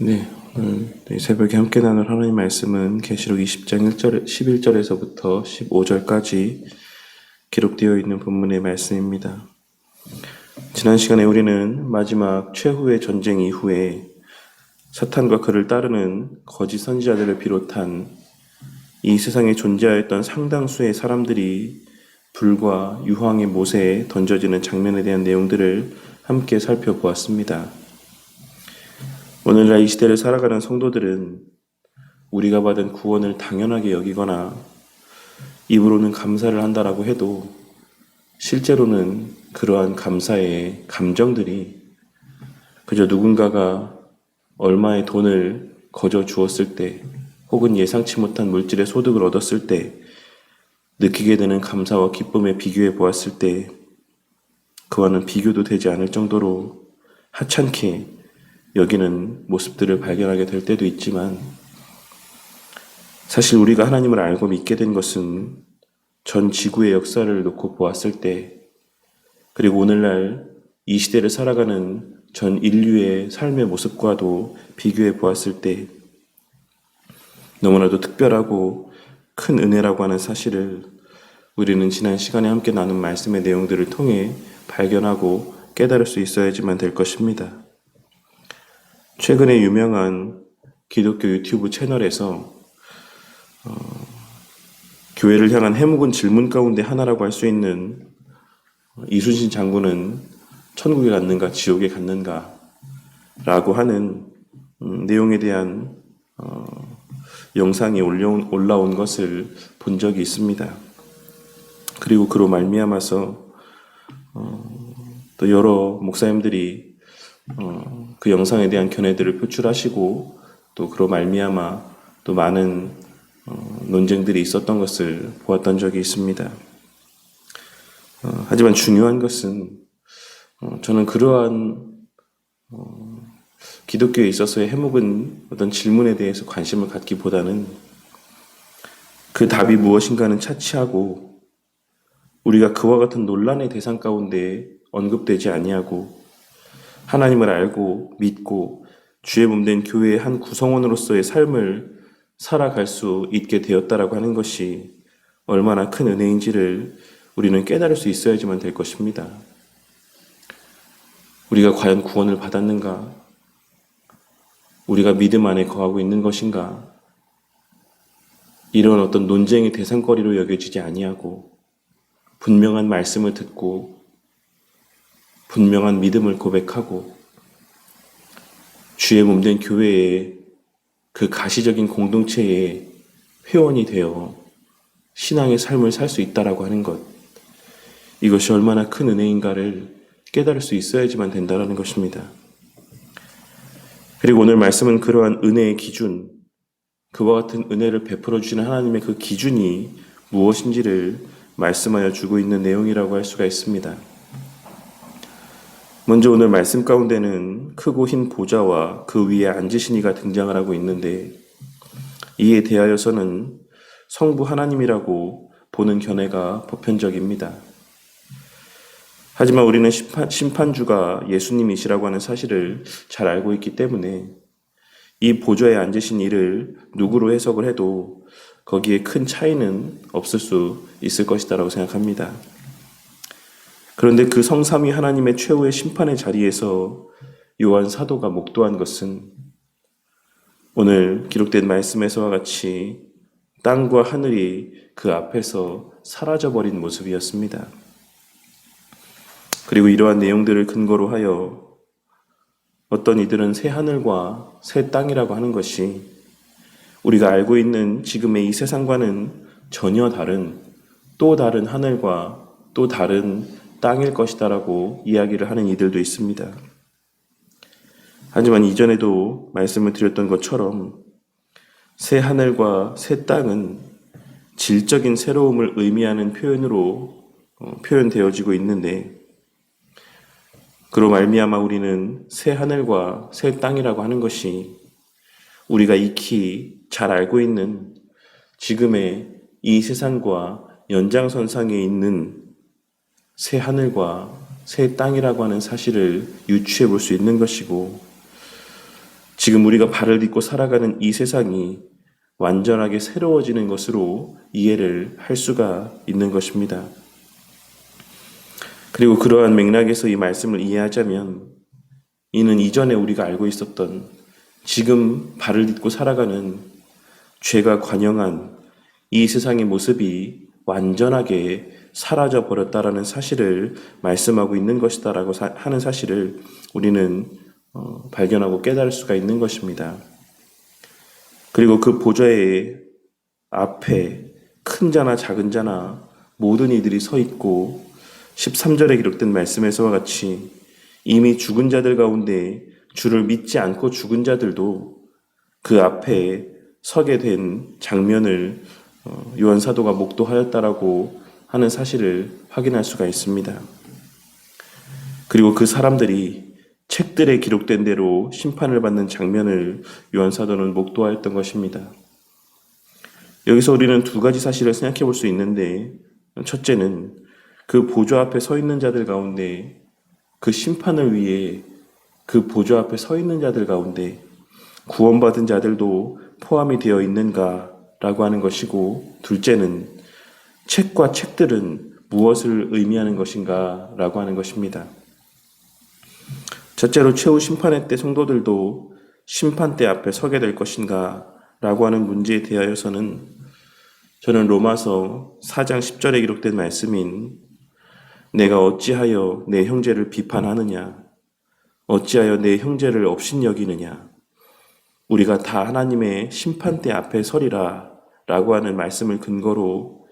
네, 오늘 이 새벽에 함께 나눌 하나님 말씀은 계시록 20장 11절에서부터 15절까지 기록되어 있는 본문의 말씀입니다. 지난 시간에 우리는 마지막 최후의 전쟁 이후에 사탄과 그를 따르는 거짓 선지자들을 비롯한 이 세상에 존재하였던 상당수의 사람들이 불과 유황의 못에 던져지는 장면에 대한 내용들을 함께 살펴보았습니다. 오늘날 이 시대를 살아가는 성도들은 우리가 받은 구원을 당연하게 여기거나 입으로는 감사를 한다라고 해도 실제로는 그러한 감사의 감정들이 그저 누군가가 얼마의 돈을 거저 주었을 때 혹은 예상치 못한 물질의 소득을 얻었을 때 느끼게 되는 감사와 기쁨에 비교해 보았을 때 그와는 비교도 되지 않을 정도로 하찮게 여기는 모습들을 발견하게 될 때도 있지만 사실 우리가 하나님을 알고 믿게 된 것은 전 지구의 역사를 놓고 보았을 때 그리고 오늘날 이 시대를 살아가는 전 인류의 삶의 모습과도 비교해 보았을 때 너무나도 특별하고 큰 은혜라고 하는 사실을 우리는 지난 시간에 함께 나눈 말씀의 내용들을 통해 발견하고 깨달을 수 있어야지만 될 것입니다. 최근에 유명한 기독교 유튜브 채널에서 교회를 향한 해묵은 질문 가운데 하나라고 할 수 있는 이순신 장군은 천국에 갔는가 지옥에 갔는가 라고 하는 내용에 대한 영상이 올라온 것을 본 적이 있습니다. 그리고 그로 말미암아서 또 여러 목사님들이 그 영상에 대한 견해들을 표출하시고 또 그로 말미암아 또 많은 논쟁들이 있었던 것을 보았던 적이 있습니다. 하지만 중요한 것은 저는 그러한 기독교에 있어서의 해묵은 어떤 질문에 대해서 관심을 갖기보다는 그 답이 무엇인가는 차치하고 우리가 그와 같은 논란의 대상 가운데 언급되지 아니하고 하나님을 알고 믿고 주의 몸된 교회의 한 구성원으로서의 삶을 살아갈 수 있게 되었다라고 하는 것이 얼마나 큰 은혜인지를 우리는 깨달을 수 있어야지만 될 것입니다. 우리가 과연 구원을 받았는가? 우리가 믿음 안에 거하고 있는 것인가? 이런 어떤 논쟁의 대상거리로 여겨지지 아니하고 분명한 말씀을 듣고 분명한 믿음을 고백하고 주의 몸된 교회의 그 가시적인 공동체의 회원이 되어 신앙의 삶을 살 수 있다라고 하는 것, 이것이 얼마나 큰 은혜인가를 깨달을 수 있어야지만 된다라는 것입니다. 그리고 오늘 말씀은 그러한 은혜의 기준, 그와 같은 은혜를 베풀어 주시는 하나님의 그 기준이 무엇인지를 말씀하여 주고 있는 내용이라고 할 수가 있습니다. 먼저 오늘 말씀 가운데는 크고 흰 보좌와 그 위에 앉으신 이가 등장을 하고 있는데 이에 대하여서는 성부 하나님이라고 보는 견해가 보편적입니다. 하지만 우리는 심판주가 예수님이시라고 하는 사실을 잘 알고 있기 때문에 이 보좌에 앉으신 이를 누구로 해석을 해도 거기에 큰 차이는 없을 수 있을 것이다라고 생각합니다. 그런데 그 성삼위 하나님의 최후의 심판의 자리에서 요한 사도가 목도한 것은 오늘 기록된 말씀에서와 같이 땅과 하늘이 그 앞에서 사라져버린 모습이었습니다. 그리고 이러한 내용들을 근거로 하여 어떤 이들은 새 하늘과 새 땅이라고 하는 것이 우리가 알고 있는 지금의 이 세상과는 전혀 다른 또 다른 하늘과 또 다른 땅일 것이다라고 이야기를 하는 이들도 있습니다. 하지만 이전에도 말씀을 드렸던 것처럼 새 하늘과 새 땅은 질적인 새로움을 의미하는 표현으로 표현되어지고 있는데 그로 말미암아 우리는 새 하늘과 새 땅이라고 하는 것이 우리가 익히 잘 알고 있는 지금의 이 세상과 연장선상에 있는 새 하늘과 새 땅이라고 하는 사실을 유추해 볼 수 있는 것이고 지금 우리가 발을 딛고 살아가는 이 세상이 완전하게 새로워지는 것으로 이해를 할 수가 있는 것입니다. 그리고 그러한 맥락에서 이 말씀을 이해하자면 이는 이전에 우리가 알고 있었던 지금 발을 딛고 살아가는 죄가 관영한 이 세상의 모습이 완전하게 사라져 버렸다라는 사실을 말씀하고 있는 것이다라고 하는 사실을 우리는 발견하고 깨달을 수가 있는 것입니다. 그리고 그 보좌의 앞에 큰 자나 작은 자나 모든 이들이 서 있고 13절에 기록된 말씀에서와 같이 이미 죽은 자들 가운데 주를 믿지 않고 죽은 자들도 그 앞에 서게 된 장면을 요한 사도가 목도하였다라고 하는 사실을 확인할 수가 있습니다. 그리고 그 사람들이 책들에 기록된 대로 심판을 받는 장면을 요한 사도는 목도하였던 것입니다. 여기서 우리는 두 가지 사실을 생각해 볼 수 있는데, 첫째는 그 보좌 앞에 서 있는 자들 가운데 그 심판을 위해 그 보좌 앞에 서 있는 자들 가운데 구원받은 자들도 포함이 되어 있는가라고 하는 것이고, 둘째는 책과 책들은 무엇을 의미하는 것인가 라고 하는 것입니다. 첫째로 최후 심판의 때 성도들도 심판대 앞에 서게 될 것인가 라고 하는 문제에 대하여서는 저는 로마서 4장 10절에 기록된 말씀인 내가 어찌하여 내 형제를 비판하느냐, 어찌하여 내 형제를 업신여기느냐, 우리가 다 하나님의 심판대 앞에 서리라 라고 하는 말씀을 근거로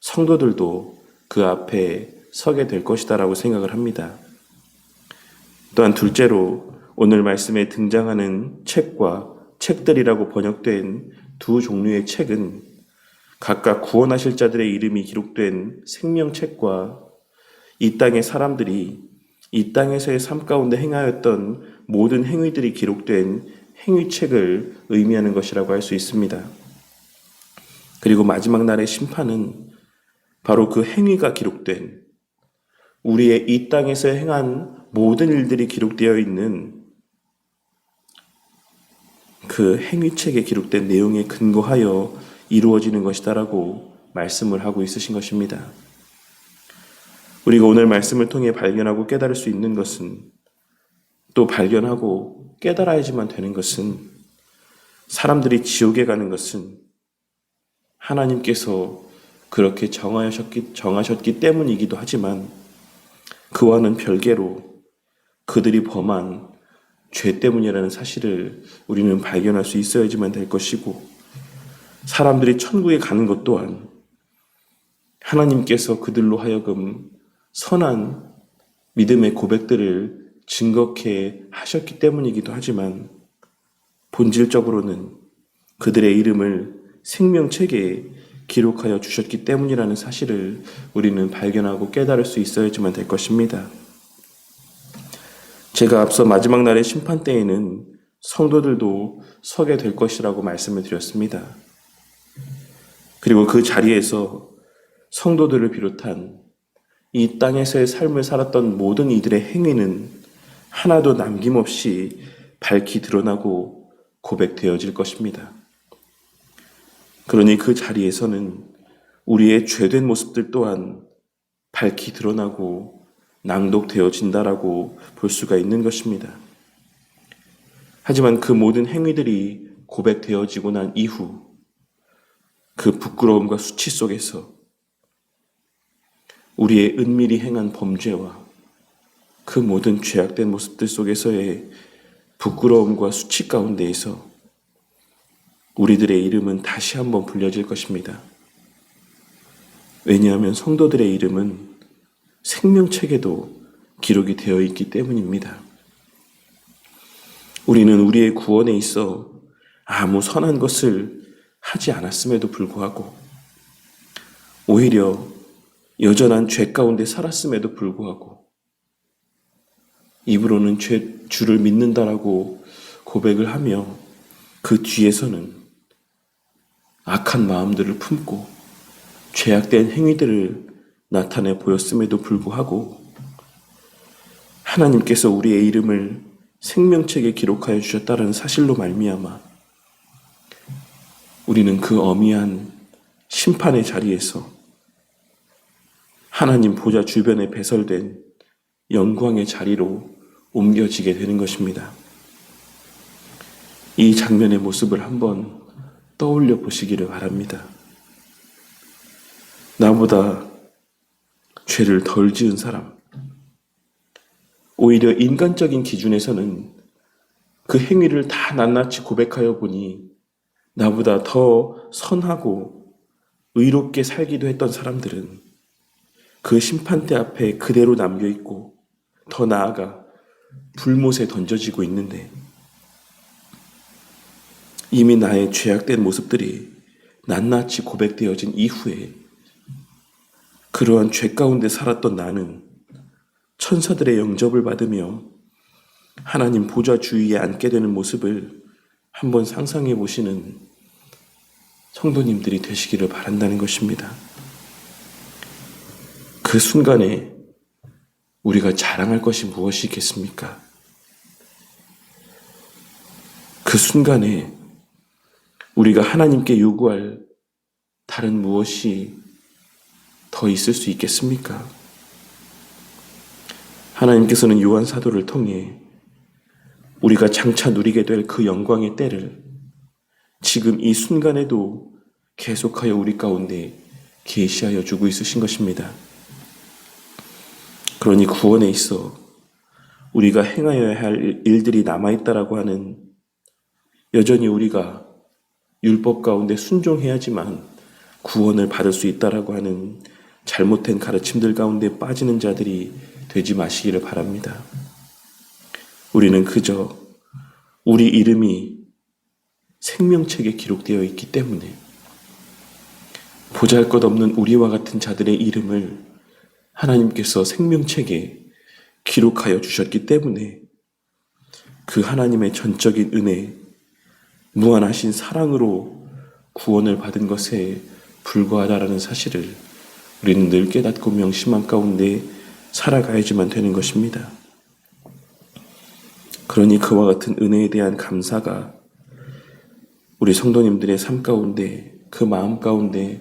성도들도 그 앞에 서게 될 것이다 라고 생각을 합니다. 또한 둘째로 오늘 말씀에 등장하는 책과 책들이라고 번역된 두 종류의 책은 각각 구원하실 자들의 이름이 기록된 생명책과 이 땅의 사람들이 이 땅에서의 삶 가운데 행하였던 모든 행위들이 기록된 행위책을 의미하는 것이라고 할 수 있습니다. 그리고 마지막 날의 심판은 바로 그 행위가 기록된 우리의 이 땅에서 행한 모든 일들이 기록되어 있는 그 행위책에 기록된 내용에 근거하여 이루어지는 것이다라고 말씀을 하고 있으신 것입니다. 우리가 오늘 말씀을 통해 발견하고 깨달을 수 있는 것은, 또 발견하고 깨달아야지만 되는 것은, 사람들이 지옥에 가는 것은 하나님께서 그렇게 정하셨기 때문이기도 하지만 그와는 별개로 그들이 범한 죄 때문이라는 사실을 우리는 발견할 수 있어야지만 될 것이고, 사람들이 천국에 가는 것 또한 하나님께서 그들로 하여금 선한 믿음의 고백들을 증거케 하셨기 때문이기도 하지만 본질적으로는 그들의 이름을 생명책에 기록하여 주셨기 때문이라는 사실을 우리는 발견하고 깨달을 수 있어야지만 될 것입니다. 제가 앞서 마지막 날의 심판 때에는 성도들도 서게 될 것이라고 말씀을 드렸습니다. 그리고 그 자리에서 성도들을 비롯한 이 땅에서의 삶을 살았던 모든 이들의 행위는 하나도 남김없이 밝히 드러나고 고백되어질 것입니다. 그러니 그 자리에서는 우리의 죄된 모습들 또한 밝히 드러나고 낭독되어진다라고 볼 수가 있는 것입니다. 하지만 그 모든 행위들이 고백되어지고 난 이후 그 부끄러움과 수치 속에서 우리의 은밀히 행한 범죄와 그 모든 죄악된 모습들 속에서의 부끄러움과 수치 가운데에서 우리들의 이름은 다시 한번 불려질 것입니다. 왜냐하면 성도들의 이름은 생명책에도 기록이 되어 있기 때문입니다. 우리는 우리의 구원에 있어 아무 선한 것을 하지 않았음에도 불구하고, 오히려 여전한 죄 가운데 살았음에도 불구하고 입으로는 주를 믿는다라고 고백을 하며 그 뒤에서는 악한 마음들을 품고 죄악된 행위들을 나타내 보였음에도 불구하고 하나님께서 우리의 이름을 생명책에 기록하여 주셨다는 사실로 말미암아 우리는 그 어미한 심판의 자리에서 하나님 보좌 주변에 배설된 영광의 자리로 옮겨지게 되는 것입니다. 이 장면의 모습을 한번 떠올려 보시기를 바랍니다. 나보다 죄를 덜 지은 사람, 오히려 인간적인 기준에서는 그 행위를 다 낱낱이 고백하여 보니 나보다 더 선하고 의롭게 살기도 했던 사람들은 그 심판대 앞에 그대로 남겨있고 더 나아가 불못에 던져지고 있는데, 이미 나의 죄악된 모습들이 낱낱이 고백되어진 이후에 그러한 죄 가운데 살았던 나는 천사들의 영접을 받으며 하나님 보좌 주위에 앉게 되는 모습을 한번 상상해 보시는 성도님들이 되시기를 바란다는 것입니다. 그 순간에 우리가 자랑할 것이 무엇이 있겠습니까? 그 순간에 우리가 하나님께 요구할 다른 무엇이 더 있을 수 있겠습니까? 하나님께서는 요한 사도를 통해 우리가 장차 누리게 될 그 영광의 때를 지금 이 순간에도 계속하여 우리 가운데 계시하여 주고 있으신 것입니다. 그러니 구원에 있어 우리가 행하여야 할 일들이 남아있다라고 하는, 여전히 우리가 율법 가운데 순종해야지만 구원을 받을 수 있다라고 하는 잘못된 가르침들 가운데 빠지는 자들이 되지 마시기를 바랍니다. 우리는 그저 우리 이름이 생명책에 기록되어 있기 때문에 보잘것없는 우리와 같은 자들의 이름을 하나님께서 생명책에 기록하여 주셨기 때문에 그 하나님의 전적인 은혜, 무한하신 사랑으로 구원을 받은 것에 불과하다라는 사실을 우리는 늘 깨닫고 명심한 가운데 살아가야지만 되는 것입니다. 그러니 그와 같은 은혜에 대한 감사가 우리 성도님들의 삶 가운데, 그 마음 가운데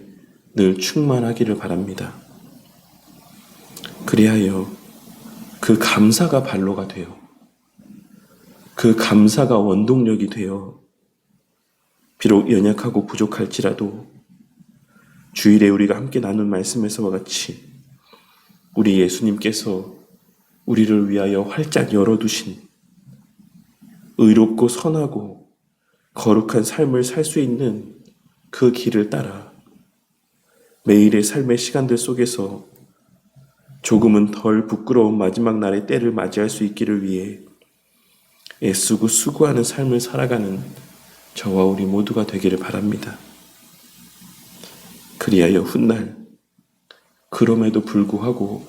늘 충만하기를 바랍니다. 그리하여 그 감사가 발로가 되어, 그 감사가 원동력이 되어 비록 연약하고 부족할지라도 주일에 우리가 함께 나눈 말씀에서와 같이 우리 예수님께서 우리를 위하여 활짝 열어두신 의롭고 선하고 거룩한 삶을 살 수 있는 그 길을 따라 매일의 삶의 시간들 속에서 조금은 덜 부끄러운 마지막 날의 때를 맞이할 수 있기를 위해 애쓰고 수고하는 삶을 살아가는 저와 우리 모두가 되기를 바랍니다. 그리하여 훗날 그럼에도 불구하고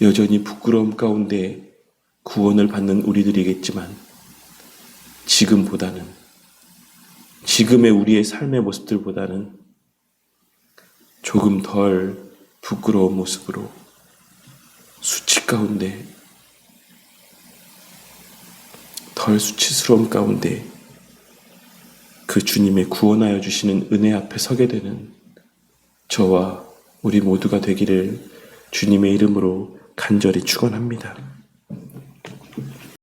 여전히 부끄러움 가운데 구원을 받는 우리들이겠지만, 지금보다는, 지금의 우리의 삶의 모습들보다는 조금 덜 부끄러운 모습으로 수치 가운데, 덜 수치스러움 가운데 그 주님의 구원하여 주시는 은혜 앞에 서게 되는 저와 우리 모두가 되기를 주님의 이름으로 간절히 축원합니다.